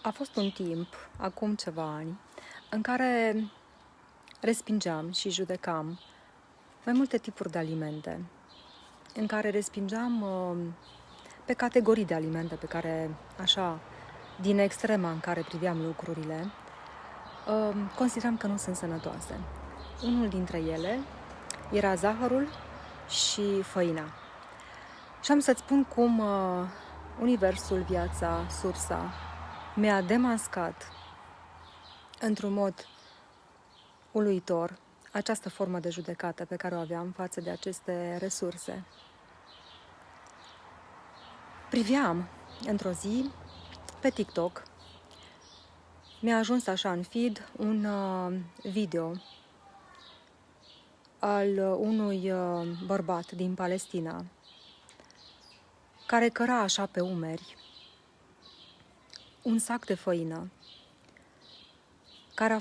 A fost un timp, acum ceva ani, în care respingeam și judecam mai multe tipuri de alimente, în care respingeam pe categorii de alimente pe care, așa, din extrema în care priveam lucrurile, consideram că nu sunt sănătoase. Unul dintre ele era zahărul și făina. Și am să-ți spun cum universul, viața, sursa, mi-a demascat într-un mod uluitor această formă de judecată pe care o aveam față de aceste resurse. Priveam într-o zi pe TikTok, mi-a ajuns așa în feed un video al unui bărbat din Palestina care căra așa pe umeri un sac de făină care a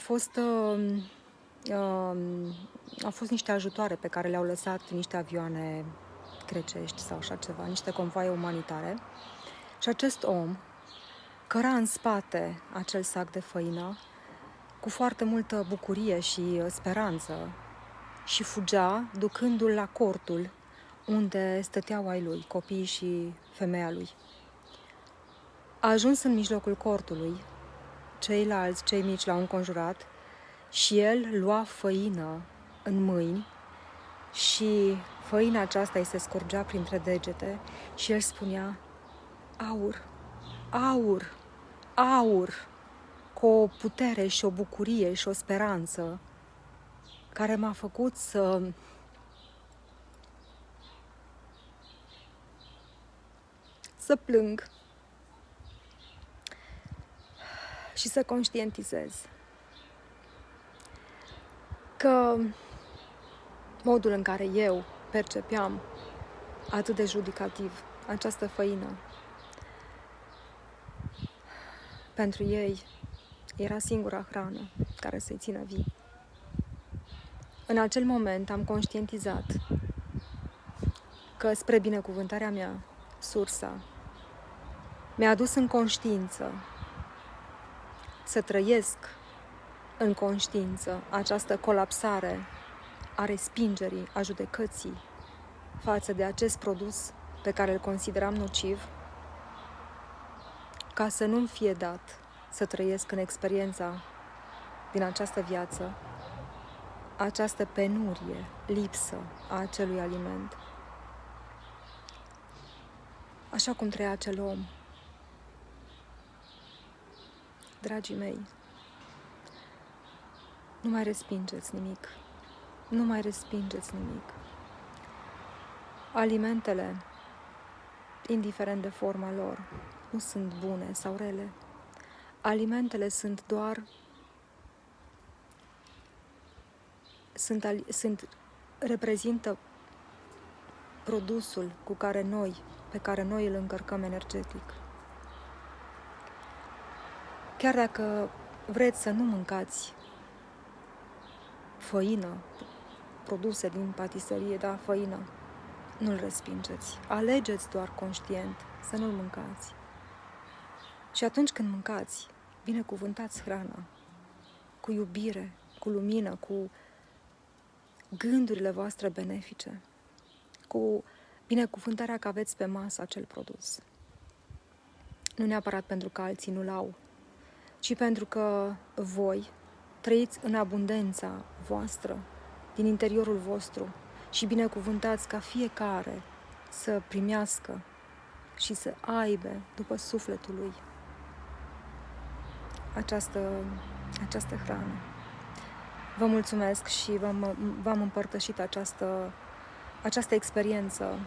fost niște ajutoare pe care le-au lăsat niște avioane grecești sau așa ceva, niște convoaie umanitare. Și acest om căra în spate acel sac de făină cu foarte multă bucurie și speranță și fugea ducându-l la cortul unde stăteau ai lui, copiii și femeia lui. A ajuns în mijlocul cortului, ceilalți, cei mici l-au înconjurat și el lua făină în mâini și făina aceasta îi se scurgea printre degete și el spunea: aur, aur, aur, cu o putere și o bucurie și o speranță care m-a făcut să plâng și să conștientizez că modul în care eu percepeam atât de judicativ această făină, pentru ei era singura hrană care să-i țină vii. În acel moment am conștientizat că, spre binecuvântarea mea, sursa mi-a adus în conștiință să trăiesc în conștiință această colapsare a respingerii, a judecății față de acest produs pe care îl consideram nociv, ca să nu-mi fie dat să trăiesc în experiența din această viață, această penurie, lipsă a acelui aliment. Așa cum trăia acel om. Dragii mei, nu mai respingeți nimic. Nu mai respingeți nimic. Alimentele, indiferent de forma lor, nu sunt bune sau rele. Alimentele sunt doar reprezintă produsul pe care noi îl încărcăm energetic. Chiar dacă vreți să nu mâncați făină, produse din patiserie, da, făină, nu-l respingeți. Alegeți doar conștient să nu-l mâncați. Și atunci când mâncați, binecuvântați hrana cu iubire, cu lumină, cu gândurile voastre benefice, cu binecuvântarea că aveți pe masă acel produs. Nu neapărat pentru că alții nu-l au, ci pentru că voi trăiți în abundența voastră, din interiorul vostru și binecuvântați ca fiecare să primească și să aibă după sufletul lui această hrană. Vă mulțumesc și v-am împărtășit această experiență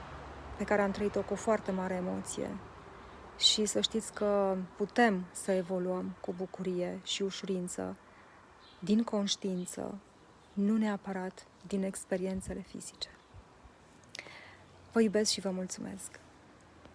pe care am trăit-o cu foarte mare emoție și să știți că putem să evoluăm cu bucurie și ușurință din conștiință, nu neapărat din experiențele fizice. Vă iubesc și vă mulțumesc!